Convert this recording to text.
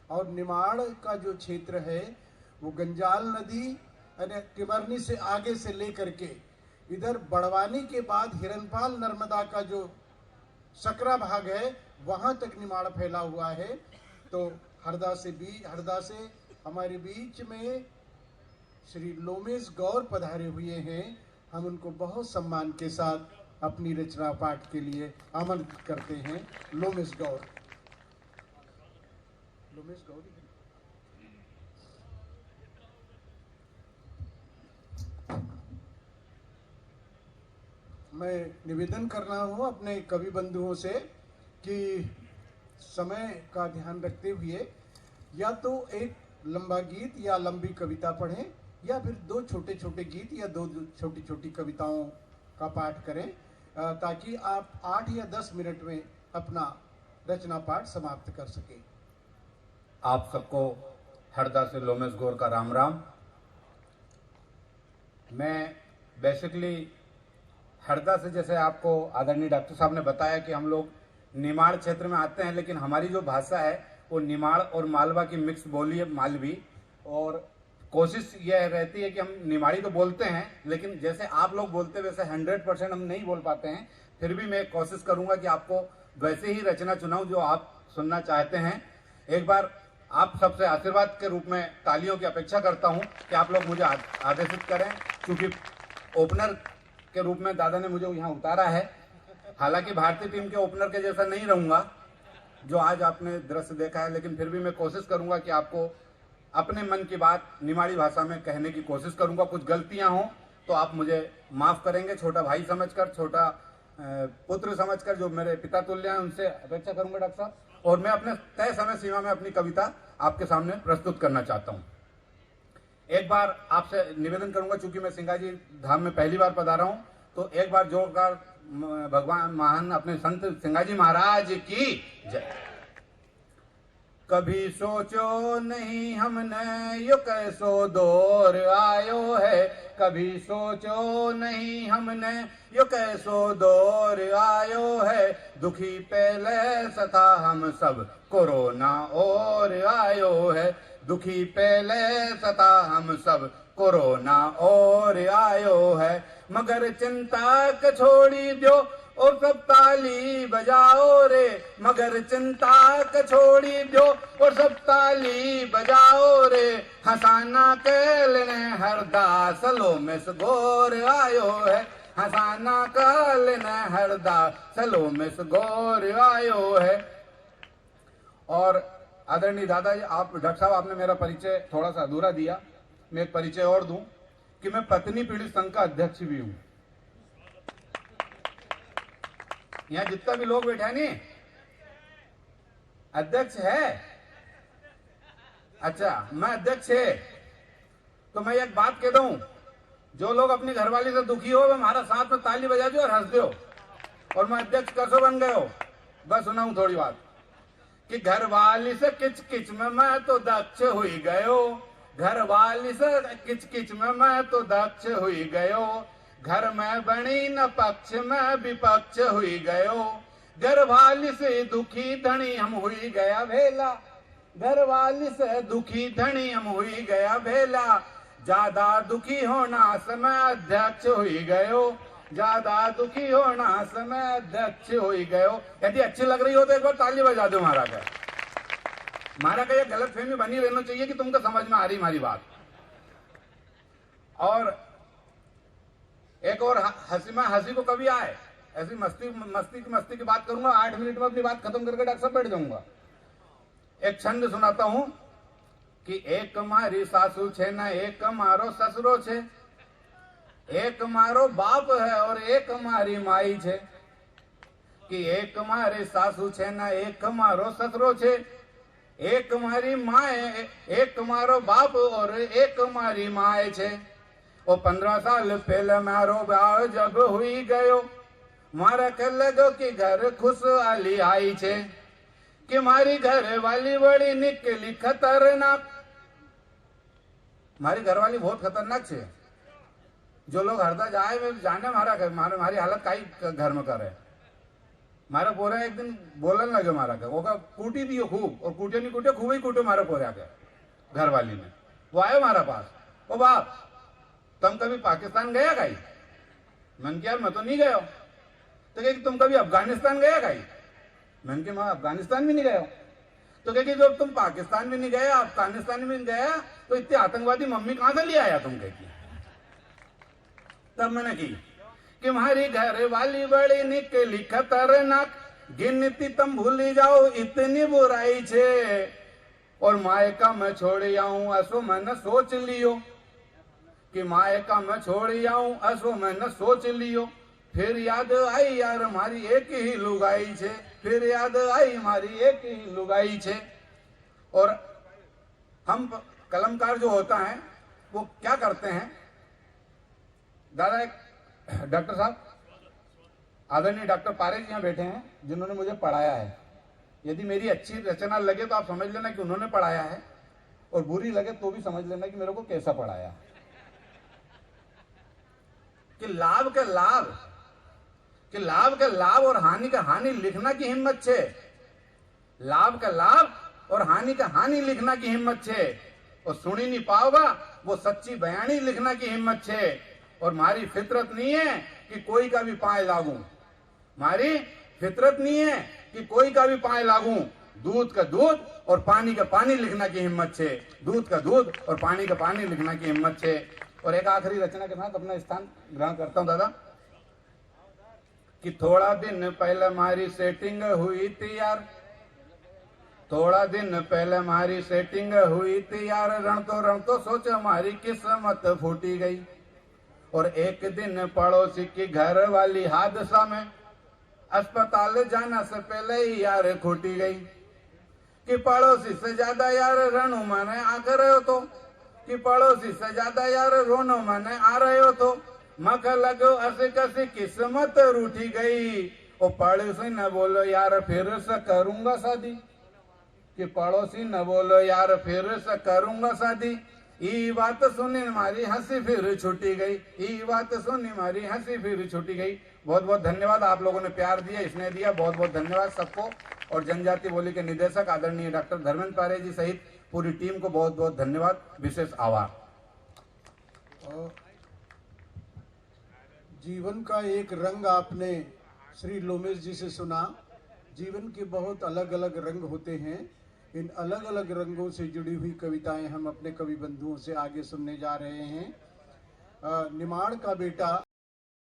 और निमाड़ का जो क्षेत्र है वो गंजाल नदी यानी टिमरनी से आगे से लेकर के इधर बड़वानी के बाद हिरनपाल नर्मदा का जो सकरा भाग है वहां तक निमाड़ फैला हुआ है। तो हरदा से हमारे बीच में श्री लोमेश गौर पधारे हुए हैं। हम उनको बहुत सम्मान के साथ अपनी रचना पाठ के लिए आमंत्रित करते हैं। लोमेश गौर मैं निवेदन कर रहा हूं अपने कवि बंधुओं से कि समय का ध्यान रखते हुए या तो एक लंबा गीत या लंबी कविता पढ़ें या फिर दो छोटे छोटे गीत या दो छोटी छोटी कविताओं का पाठ करें, ताकि आप 8 या 10 मिनट में अपना रचना पाठ समाप्त कर सकें। आप सबको हरदा से लोमेश गौर का राम राम। मैं बेसिकली हरदा से, जैसे आपको आदरणीय डॉक्टर साहब ने बताया कि हम लोग निमाड़ क्षेत्र में आते हैं, लेकिन हमारी जो भाषा है वो निमाड़ और मालवा की मिक्स बोली है, मालवी। और कोशिश यह रहती है कि हम निमाड़ी तो बोलते हैं, लेकिन जैसे आप लोग बोलते हैं वैसे 100% हम नहीं बोल पाते हैं। फिर भी मैं कोशिश करूंगा कि आपको वैसे ही रचना चुनाऊं जो आप सुनना चाहते हैं। एक बार आप सबसे आशीर्वाद के रूप में तालियों की अपेक्षा करता हूं कि आप लोग मुझे आदेशित करें, क्योंकि ओपनर के रूप में दादा ने मुझे यहाँ उतारा है। हालांकि भारतीय टीम के ओपनर के जैसा नहीं रहूंगा जो आज आपने दृश्य देखा है, लेकिन फिर भी मैं कोशिश करूंगा कि आपको अपने मन की बात निमाड़ी भाषा में कहने की कोशिश करूंगा। कुछ गलतियां हो तो आप मुझे माफ करेंगे। छोटा भाई समझकर, छोटा पुत्र समझकर, जो मेरे पिता तुल्य हैं, उनसे अपेक्षा करूंगा डॉक्टर साहब। और मैं अपने तय समय सीमा में अपनी कविता आपके सामने प्रस्तुत करना चाहता हूं। एक बार आपसे निवेदन करूंगा, चूंकि मैं सिंगाजी धाम में पहली बार पधारा हूं, तो एक बार जोरदार भगवान महान अपने संत सिंगाजी महाराज की जय। कभी सोचो नहीं हमने यो कैसो दौर आयो है, कभी सोचो नहीं हमने यो कैसो दौर आयो है, दुखी पहले सता हम सब कोरोना और आयो है, दुखी पहले सता हम सब कोरोना और आयो है, मगर चिंता क छोड़ी दो और सब ताली बजाओ रे, मगर चिंता क छोड़ी दो और सब ताली बजाओ रे, हंसाना के लेने हरदा सलो में सगोर आयो है, हंसाना का लेने हरदा सलो में सगोर आयो है। और आदरणीय दादाजी, आप डॉक्टर साहब आपने मेरा परिचय थोड़ा सा अधूरा दिया। मैं एक परिचय और दूं कि मैं पत्नी पीड़ित संघ का अध्यक्ष भी हूं। यहां जितना भी लोग बैठे नहीं, अध्यक्ष है। अच्छा, मैं अध्यक्ष है तो मैं एक बात कह दूं, जो लोग अपनी घरवाली से दुखी हो वे हमारा साथ में ताली बजा दो और हंस दो। और मैं अध्यक्ष कैसे बन गए हो, बस सुनाऊं थोड़ी बात कि घरवाली से किच किच में मैं तो दक्ष हुई गयो, घरवाली से किच किच में मैं तो दक्ष हुई गयो, घर में बनी न पक्ष में विपक्ष हुई गयो, घरवाली से दुखी धनी हम हुई गया भेला, घरवाली से दुखी धनी हम हुई गया भेला, ज्यादा दुखी होना समय अध्यक्ष हुई गयो, ज्यादा दुखी होना समय अध्यक्ष हुई गयो। यदि अच्छी लग रही हो तो एक बार ताली बजा दो महाराज का। महाराज का ये गलत फहमी बनी रहना चाहिए कि तुमको समझ में आ रही हमारी बात। और एक और हंसी को कभी आए, ऐसी मस्ती की बात करूंगा। 8 मिनट में अपनी बात खत्म करके डॉक्टर साहब बैठ जाऊंगा। एक छंद सुनाता हूं कि एक मारी सासू छे न एक मारो ससुरो छे, एक मारो बाप है और एक मारी माई छे, कि एक मारे सासू छे न एक मारो ससुरो छे, एक मारी माए एक मारो बाप और एक मारी माए छे, वो 15 साल पहले मारो ब्याह जब हुई गयो, मारा के लगो कि घर खुशहाली आई छे, कि मारी घर वाली बड़ी निकली खतरनाक। मारी घरवाली बहुत खतरनाक छे। जो लोग हरदा जाए वे जाने मारी हालत काई घर में करे। मारा पोरा एक दिन बोलन लगे मारा का, वो का कूटी दियो खूब, और कूटे नहीं कूटे, खूब ही कूटो मारा पोरा के घर वाली ने। वो आयो हमारा पास, ओ बाप तुम कभी पाकिस्तान गया गाई? मैंने कहा यार मैं तो नहीं गया। तो कहे तुम कभी अफगानिस्तान गया गाई? मैंने कहा मैं अफगानिस्तान भी नहीं गया। तो कहे जब तुम पाकिस्तान भी नहीं गया, अफगानिस्तान भी नहीं गया, तो इतने आतंकवादी मम्मी कहां से ले आया तुम? कहे तब मैंने की कि हमारी घर वाली बड़ी निकली खतरनाक, गिनती तुम भूल जाओ इतनी बुराई छे, और मायका मैं छोड़ आऊं ऐसो मैंने सोच लियो, कि मायका मैं छोड़ आऊं ऐसो मैंने सोच लियो। फिर याद आई यार हमारी एक ही लुगाई छे, फिर याद आई हमारी एक ही लुगाई छे। और हम कलमकार जो होता है वो क्या करते हैं दादा, एक डॉक्टर साहब आदरणीय डॉक्टर पारेख यहाँ बैठे हैं जिन्होंने मुझे पढ़ाया है। यदि मेरी अच्छी रचना लगे तो आप समझ लेना कि उन्होंने पढ़ाया है, और बुरी लगे तो भी समझ लेना कि मेरे को कैसा पढ़ाया। कि लाभ के लाभ और हानि का हानि लिखना की हिम्मत छे, लाभ का लाभ और हानि का हानि लिखना की हिम्मत छे, और सुनी नहीं पाओगा वो सच्ची बयानी लिखना की हिम्मत छे। और मारी फितरत नहीं है कि कोई का भी पाए लागू, मारी फितरत नहीं है कि कोई का भी पाए लागू। दूध का दूध और पानी का पानी लिखना की हिम्मत छे, दूध का दूध और पानी का पानी लिखना की हिम्मत छे। और एक आखिरी रचना के साथ अपना स्थान ग्रहण करता हूं दादा, कि थोड़ा दिन पहले हमारी सेटिंग हुई थी यार, थोड़ा दिन पहले हमारी सेटिंग हुई थी यार, रण तो सोच हमारी किस्मत फूटी गई। और एक दिन पड़ोसी की घर वाली हादसा में अस्पताल जाना से पहले ही यार खूटी गई। कि पड़ोसी से ज्यादा यार रणु माने आ रहे हो तो, कि पड़ोसी से ज्यादा यार रोनो माने आ रहे हो तो, मख लगो ऐसे कैसी किस्मत रूठी गई। ओ पड़ोसी न बोलो यार फिर से करूंगा शादी, कि पड़ोसी न बोलो यार फिर से करूंगा शादी। ई बात सुनी हमारी हंसी फिर छूटी गई, ई बात सुनी हमारी हंसी फिर छूटी गई। बहुत बहुत धन्यवाद, आप लोगों ने प्यार दिया, स्नेह दिया, बहुत बहुत धन्यवाद सबको। और जनजाति बोली के निदेशक आदरणीय डॉक्टर धर्मेंद्र पारे जी सहित पूरी टीम को बहुत बहुत धन्यवाद, विशेष आभार। जीवन का एक रंग आपने श्री लोमेश जी से सुना। जीवन के बहुत अलग अलग रंग होते हैं। इन अलग अलग रंगों से जुड़ी हुई कविताएं हम अपने कवि बंधुओं से आगे सुनने जा रहे हैं। निमाड़ का बेटा